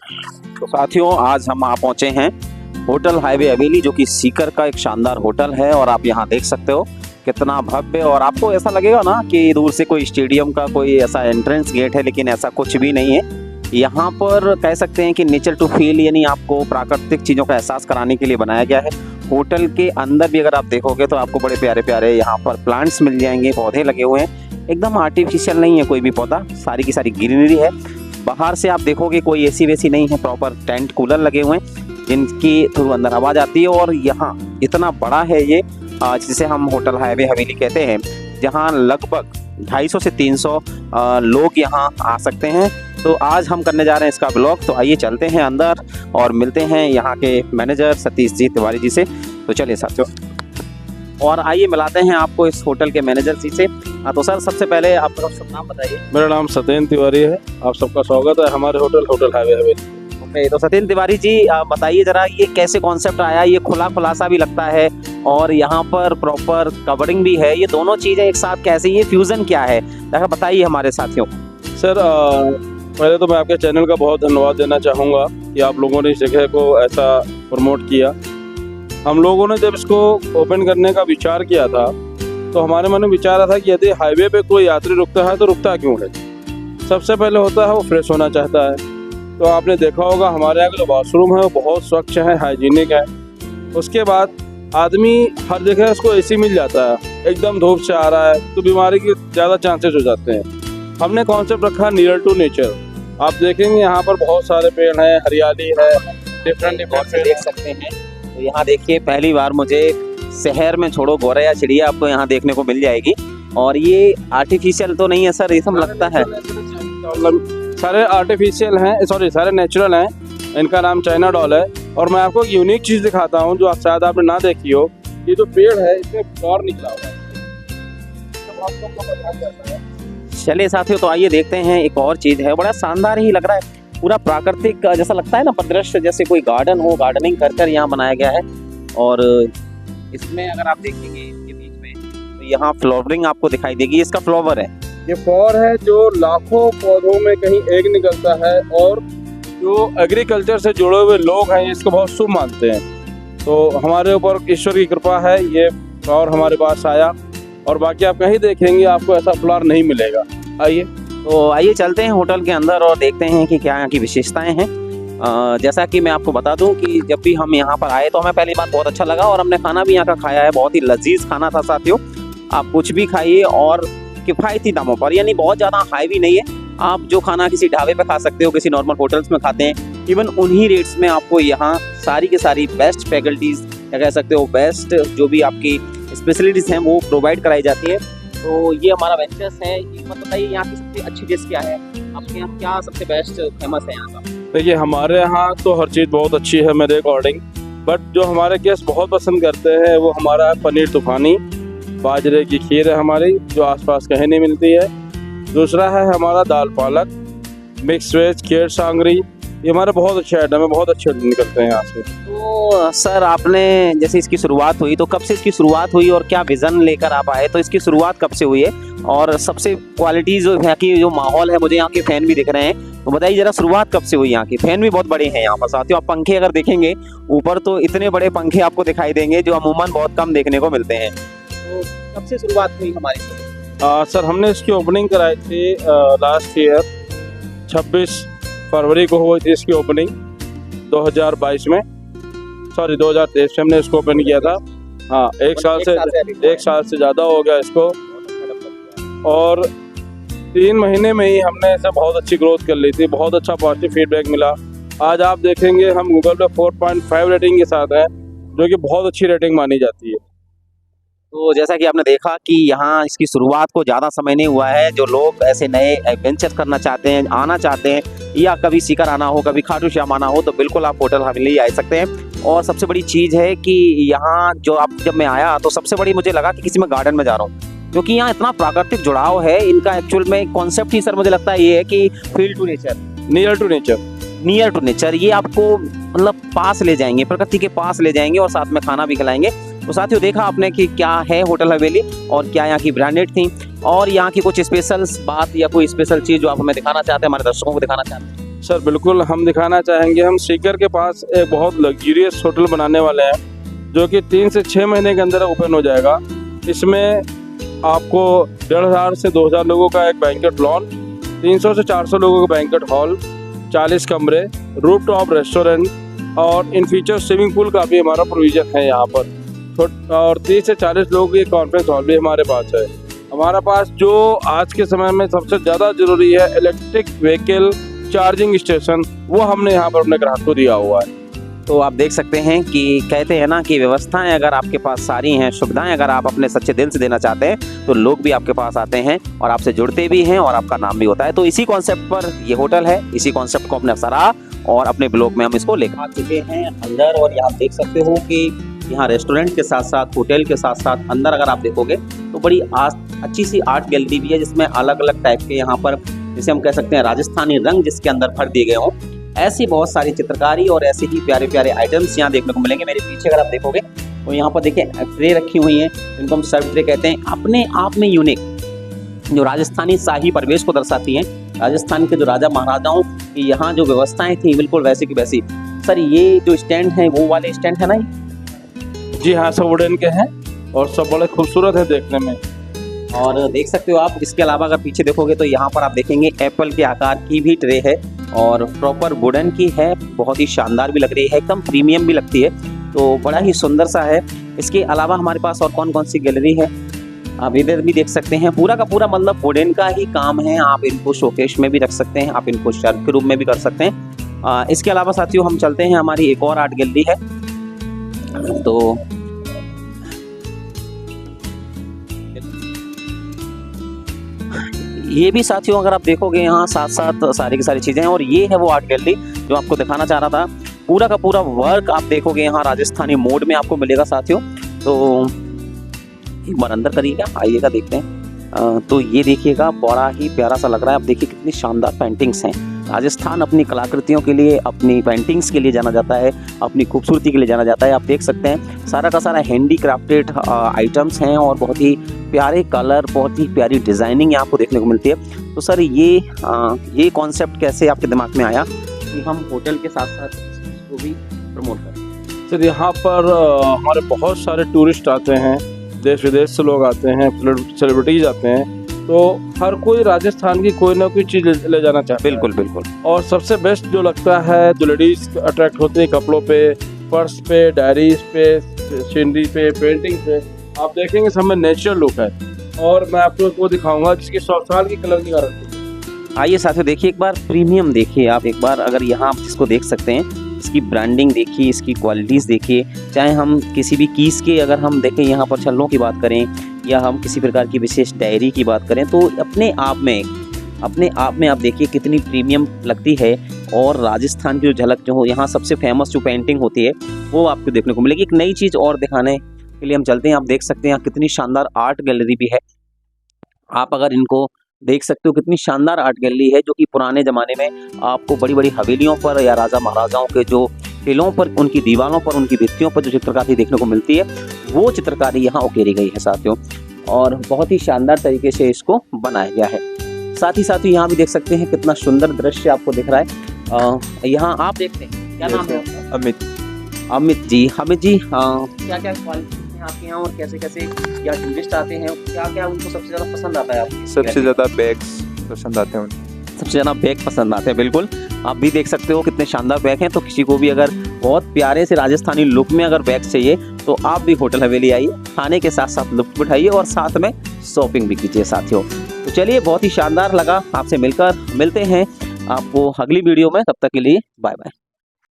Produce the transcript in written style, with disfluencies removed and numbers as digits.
तो साथियों, आज हम आप पहुंचे हैं होटल हाईवे हवेली, जो कि सीकर का एक शानदार होटल है। और आप यहां देख सकते हो कितना भव्य, और आपको ऐसा लगेगा ना कि दूर से कोई स्टेडियम का कोई ऐसा एंट्रेंस गेट है, लेकिन ऐसा कुछ भी नहीं है। यहाँ पर कह सकते हैं कि नेचर टू फील, यानी आपको प्राकृतिक चीज़ों का एहसास कराने के लिए बनाया गया है। होटल के अंदर भी अगर आप देखोगे तो आपको बड़े प्यारे प्यारे यहाँ पर प्लांट्स मिल जाएंगे, पौधे लगे हुए हैं, एकदम आर्टिफिशियल नहीं है कोई भी पौधा, सारी की सारी ग्रीनरी है। बाहर से आप देखोगे कोई एसी वेसी नहीं है, प्रॉपर टेंट कूलर लगे हुए हैं जिनकी थ्रू अंदर आवाज़ आती है। और यहाँ इतना बड़ा है ये, जिसे हम होटल हाईवे हवेली कहते हैं, जहाँ लगभग 250 से 300 लोग यहाँ आ सकते हैं। तो आज हम करने जा रहे हैं इसका ब्लॉग। तो आइए चलते हैं अंदर और मिलते हैं यहाँ के मैनेजर सतीश जी तिवारी जी से। तो चलिए साथियों, और आइए मिलाते हैं आपको इस होटल के मैनेजर जी से। तो सर, सबसे पहले आपका सब नाम बताइए। मेरा नाम सत्येंद्र तिवारी है। आप सबका स्वागत है हमारे होटल हाईवे हवेली। ओके, तो सत्येंद्र तिवारी जी बताइए जरा, ये कैसे कॉन्सेप्ट आया? ये खुला खुलासा भी लगता है और यहाँ पर प्रॉपर कवरिंग भी है, ये दोनों चीज़ें एक साथ कैसे, ये फ्यूजन क्या है, जरा बताइए हमारे साथियों को। सर, पहले तो मैं आपके चैनल का बहुत धन्यवाद देना चाहूँगा कि आप लोगों ने इस जगह को ऐसा प्रमोट किया। हम लोगों ने जब इसको ओपन करने का विचार किया था तो हमारे मन में विचार आया था कि यदि हाईवे पे कोई यात्री रुकता है तो रुकता क्यों है। सबसे पहले होता है वो फ्रेश होना चाहता है। तो आपने देखा होगा हमारे यहाँ का जो वॉशरूम है वो बहुत स्वच्छ है, हाइजीनिक है। उसके बाद आदमी हर जगह उसको एसी मिल जाता है, एकदम धूप से आ रहा है तो बीमारी के ज़्यादा चांसेस हो जाते हैं। हमने कॉन्सेप्ट रखा नियर टू नेचर। आप देखेंगे यहाँ पर बहुत सारे पेड़ हैं, हरियाली है, डिफरेंट पेड़ देख सकते हैं। तो यहाँ देखिए, पहली बार मुझे शहर में छोड़ो गौरा या चिड़िया आपको यहाँ देखने को मिल जाएगी। और ये आर्टिफिशियल तो नहीं है सर, ये सब लगता है सारे आर्टिफिशियल हैं, सॉरी सारे नेचुरल हैं। इनका नाम चाइना डॉल है। और मैं आपको एक यूनिक चीज़ दिखाता हूँ जो आप शायद आपने ना देखी हो। ये जो पेड़ है इसमें फ्लावर निकला हुआ है। चलिए साथियों, तो आइए देखते हैं। एक और चीज़ है, बड़ा शानदार ही लग रहा है, पूरा प्राकृतिक जैसा लगता है ना, परिदृश्य जैसे कोई गार्डन हो, गार्डनिंग कर यहाँ बनाया गया है। और इसमें अगर आप देखेंगे इसके बीच में, तो यहाँ फ्लावरिंग आपको दिखाई देगी। इसका फ्लावर है, ये फ्लावर है जो लाखों पौधों में कहीं एक निकलता है। और जो एग्रीकल्चर से जुड़े हुए लोग हैं इसको बहुत शुभ मानते हैं। तो हमारे ऊपर ईश्वर की कृपा है, ये फ्लावर हमारे पास आया। और बाकी आप कहीं देखेंगे आपको ऐसा फ्लावर नहीं मिलेगा। आइए, तो आइए चलते हैं होटल के अंदर और देखते हैं कि क्या यहाँ की विशेषताएं हैं। जैसा कि मैं आपको बता दूं कि जब भी हम यहाँ पर आए तो हमें पहली बात बहुत अच्छा लगा, और हमने खाना भी यहाँ का खाया है। बहुत ही लजीज खाना था साथियों। आप कुछ भी खाइए और किफ़ायती दामों पर, यानी बहुत ज़्यादा हाई भी नहीं है। आप जो खाना किसी ढाबे पे खा सकते हो, किसी नॉर्मल होटल्स में खाते हैं, इवन उन्हीं रेट्स में आपको यहाँ सारी की सारी बेस्ट फैकल्टीज़, या कह सकते हो बेस्ट जो भी आपकी स्पेशलिटीज़ हैं वो प्रोवाइड कराई जाती है। तो ये हमारा वेंचर्स है। ये बताइए यहाँ की सबसे अच्छी डिश क्या है, आपके यहाँ क्या सबसे बेस्ट फेमस है यहाँ का? देखिए, हमारे यहाँ तो हर चीज़ बहुत अच्छी है मेरे अकॉर्डिंग, बट जो हमारे गेस्ट बहुत पसंद करते हैं वो हमारा पनीर तूफानी, बाजरे की खीर है हमारी, जो आसपास कहीं नहीं मिलती है। दूसरा है हमारा दाल पालक, मिक्स वेज, खीर सांगरी। ये हमारे बहुत अच्छे आइटम है, बहुत अच्छे निकलते हैं यहाँ से। तो सर, आपने जैसे इसकी शुरुआत हुई, तो कब से इसकी शुरुआत हुई और क्या विज़न लेकर आप आए? तो इसकी शुरुआत कब से हुई है, और सबसे क्वालिटी जो यहाँ की जो माहौल है, मुझे यहाँ के फैन भी दिख रहे हैं, तो बताइए जरा शुरुआत कब से हुई? यहाँ के फैन भी बहुत बड़े हैं यहाँ पर साथियों। आप पंखे अगर देखेंगे ऊपर तो इतने बड़े पंखे आपको दिखाई देंगे जो अमूमन बहुत कम देखने को मिलते हैं। तो कब से शुरुआत हुई हमारी? सर, हमने इसकी ओपनिंग कराई थी लास्ट ईयर 26 फरवरी को हुई थी इसकी ओपनिंग। 2022 में, सॉरी 2023 में हमने इसको ओपन किया था। हाँ, एक साल से ज़्यादा हो गया इसको। और 3 महीने में ही हमने इसे बहुत अच्छी ग्रोथ कर ली थी, बहुत अच्छा पॉजिटिव फीडबैक मिला। आज आप देखेंगे हम गूगल पे 4.5 रेटिंग के साथ हैं, जो कि बहुत अच्छी रेटिंग मानी जाती है। तो जैसा कि आपने देखा कि यहाँ इसकी शुरुआत को ज़्यादा समय नहीं हुआ है। जो लोग ऐसे नए एडवेंचर करना चाहते हैं, आना चाहते हैं, या कभी सीकर आना हो, कभी खाटू श्याम आना हो, तो बिल्कुल आप होटल हवेली आ सकते हैं। और सबसे बड़ी चीज़ है कि यहाँ जब मैं आया तो सबसे बड़ी मुझे लगा कि किसी में गार्डन में जा रहा हूँ, क्योंकि यहाँ इतना प्राकृतिक जुड़ाव है। इनका एक्चुअल में कॉन्सेप्ट ही सर मुझे लगता है ये है कि feel to nature, near to nature. ये आपको मतलब पास ले जाएंगे, प्रकृति के पास ले जाएंगे और साथ में खाना भी खिलाएंगे। तो साथियों, देखा आपने कि क्या है होटल हवेली और क्या यहाँ की ब्रांडेड थी, और यहाँ की कुछ स्पेशल बात या कोई स्पेशल चीज़ जो आप हमें दिखाना चाहते हैं, हमारे दर्शकों को दिखाना चाहते हैं। सर बिल्कुल, हम दिखाना चाहेंगे। हम सीकर के पास एक बहुत लग्जरियस होटल बनाने वाले हैं जो कि 3 से 6 महीने के अंदर ओपन हो जाएगा। इसमें आपको 1500 से 2000 लोगों का एक बैंकेट लॉन, 300 से 400 लोगों का बैंकेट हॉल, 40 कमरे, रूफटॉप रेस्टोरेंट और इन फ्यूचर स्विमिंग पूल का भी हमारा प्रोविज़न है यहाँ पर। और 30 से 40 लोगों की कॉन्फ्रेंस हॉल भी हमारे पास है। हमारे पास जो आज के समय में सबसे ज़्यादा ज़रूरी है, इलेक्ट्रिक व्हीकल चार्जिंग स्टेशन, वो हमने यहाँ पर अपने ग्राहक को दिया हुआ है। तो आप देख सकते हैं कि कहते हैं ना कि व्यवस्थाएं अगर आपके पास सारी हैं, सुविधाएं अगर आप अपने सच्चे दिल से देना चाहते हैं तो लोग भी आपके पास आते हैं और आपसे जुड़ते भी हैं और आपका नाम भी होता है। तो इसी कॉन्सेप्ट पर ये होटल है, इसी कॉन्सेप्ट को अपने सराहा और अपने ब्लॉग में हम इसको लेकर आ चुके हैं अंदर। और यहाँ देख सकते हो कि यहाँ रेस्टोरेंट के साथ साथ होटल के साथ साथ अंदर अगर आप देखोगे तो बड़ी अच्छी सी आर्ट गैलरी भी है, जिसमें अलग अलग टाइप के यहाँ पर जिसे हम कह सकते हैं राजस्थानी रंग जिसके अंदर भर दिए गए हों। ऐसी बहुत सारी चित्रकारी और ऐसे ही प्यारे प्यारे आइटम्स यहाँ देखने को मिलेंगे। मेरे पीछे अगर आप देखोगे तो यहाँ पर देखिए ट्रे रखी हुई हैं, जिनको हम सर्व ट्रे कहते हैं, अपने आप में यूनिक, जो राजस्थानी शाही परिवेश को दर्शाती हैं। राजस्थान के जो राजा महाराजाओं की यहाँ जो व्यवस्थाएं थी बिल्कुल वैसी की वैसी। सर ये जो स्टैंड है वो वाले स्टैंड है ना? जी हाँ, सब वुडन के हैं और सब बड़े खूबसूरत है देखने में। और देख सकते हो आप, इसके अलावा अगर पीछे देखोगे तो यहाँ पर आप देखेंगे एप्पल के आकार की भी ट्रे है और प्रॉपर वुडन की है, बहुत ही शानदार भी लग रही है, एकदम प्रीमियम भी लगती है, तो बड़ा ही सुंदर सा है। इसके अलावा हमारे पास और कौन कौन सी गैलरी है आप इधर भी देख सकते हैं। पूरा का पूरा मतलब वुडन का ही काम है। आप इनको शोकेस में भी रख सकते हैं, आप इनको शेल्फ के रूम में भी कर सकते हैं। इसके अलावा साथियों हम चलते हैं, हमारी एक और आर्ट गैलरी है। तो ये भी साथियों अगर आप देखोगे यहाँ साथ साथ सारी की सारी चीज़ें हैं। और ये है वो आर्ट गैलरी जो आपको दिखाना चाह रहा था। पूरा का पूरा वर्क आप देखोगे यहाँ राजस्थानी मोड में आपको मिलेगा साथियों। तो एक बार अंदर करिएगा, आइएगा देखते हैं। तो ये देखिएगा बड़ा ही प्यारा सा लग रहा है। आप देखिए कितनी शानदार पेंटिंग्स हैं। राजस्थान अपनी कलाकृतियों के लिए, अपनी पेंटिंग्स के लिए जाना जाता है, अपनी खूबसूरती के लिए जाना जाता है। आप देख सकते हैं सारा का सारा हैंडी क्राफ्टेड आइटम्स हैं और बहुत ही प्यारे कलर, बहुत ही प्यारी डिज़ाइनिंग यहाँ आपको देखने को मिलती है। तो सर ये कॉन्सेप्ट कैसे आपके दिमाग में आया कि हम होटल के साथ साथ इसको भी प्रमोट करें? सर यहाँ पर हमारे बहुत सारे टूरिस्ट आते हैं, देश विदेश से लोग आते हैं, सेलिब्रिटीज आते हैं, तो हर कोई राजस्थान की कोई ना कोई चीज़ ले जाना चाहता है। बिल्कुल बिल्कुल। और सबसे बेस्ट जो लगता है, जो लेडीज अट्रैक्ट होती है कपड़ों पे, पर्स पे, डायरीज पे, सीनरी पे, पेंटिंग पे, आप देखेंगे सब में नेचुरल लुक है। और मैं आपको वो दिखाऊंगा जिसकी 100 साल की कलर की गारंटी। आइए साथियों देखिए, एक बार प्रीमियम देखिए आप, एक बार अगर यहाँ आप इसको देख सकते हैं, इसकी ब्रांडिंग देखिए, इसकी क्वालिटीज़ देखिए। चाहे हम किसी भी कीस के अगर हम देखें यहाँ पर छल्लों की बात करें या हम किसी प्रकार की विशेष डायरी की बात करें, तो अपने आप में आप देखिए कितनी प्रीमियम लगती है। और राजस्थान की जो झलक जो हो, यहाँ सबसे फेमस जो पेंटिंग होती है वो आपको देखने को मिलेगी। एक नई चीज़ और दिखाने के लिए हम चलते हैं। आप देख सकते हैं यहाँ कितनी शानदार आर्ट गैलरी भी है। आप अगर इनको देख सकते हो, कितनी शानदार आर्ट गैलरी है जो कि पुराने ज़माने में आपको बड़ी बड़ी हवेलियों पर या राजा महाराजाओं के जो किलों पर, उनकी दीवारों पर, उनकी भित्तियों पर जो चित्रकारी देखने को मिलती है वो चित्रकारी यहाँ उकेरी गई है साथियों। और बहुत ही शानदार तरीके से इसको बनाया गया है। साथ ही यहाँ भी देख सकते हैं कितना सुंदर दृश्य आपको दिख रहा है। यहाँ आप देखते हैं, क्या नाम है? अमित जी। क्या क्या क्वालिटी हैं आपके यहाँ और कैसे कैसे क्या टूरिस्ट आते हैं, क्या क्या उनको सबसे ज़्यादा पसंद आता है आपको? सबसे ज़्यादा बैग्स पसंद आते हैं उन्हें। सबसे ज़्यादा बैग पसंद आते हैं, बिल्कुल। आप भी देख सकते हो कितने शानदार बैग हैं। तो किसी को भी अगर बहुत प्यारे से राजस्थानी लुक में अगर बैग चाहिए तो आप भी होटल हवेली आइए, खाने के साथ साथ लुत्फ उठाइए और साथ में शॉपिंग भी कीजिए साथियों। तो चलिए, बहुत ही शानदार लगा आपसे मिलकर। मिलते हैं आपको अगली वीडियो में, तब तक के लिए बाय बाय।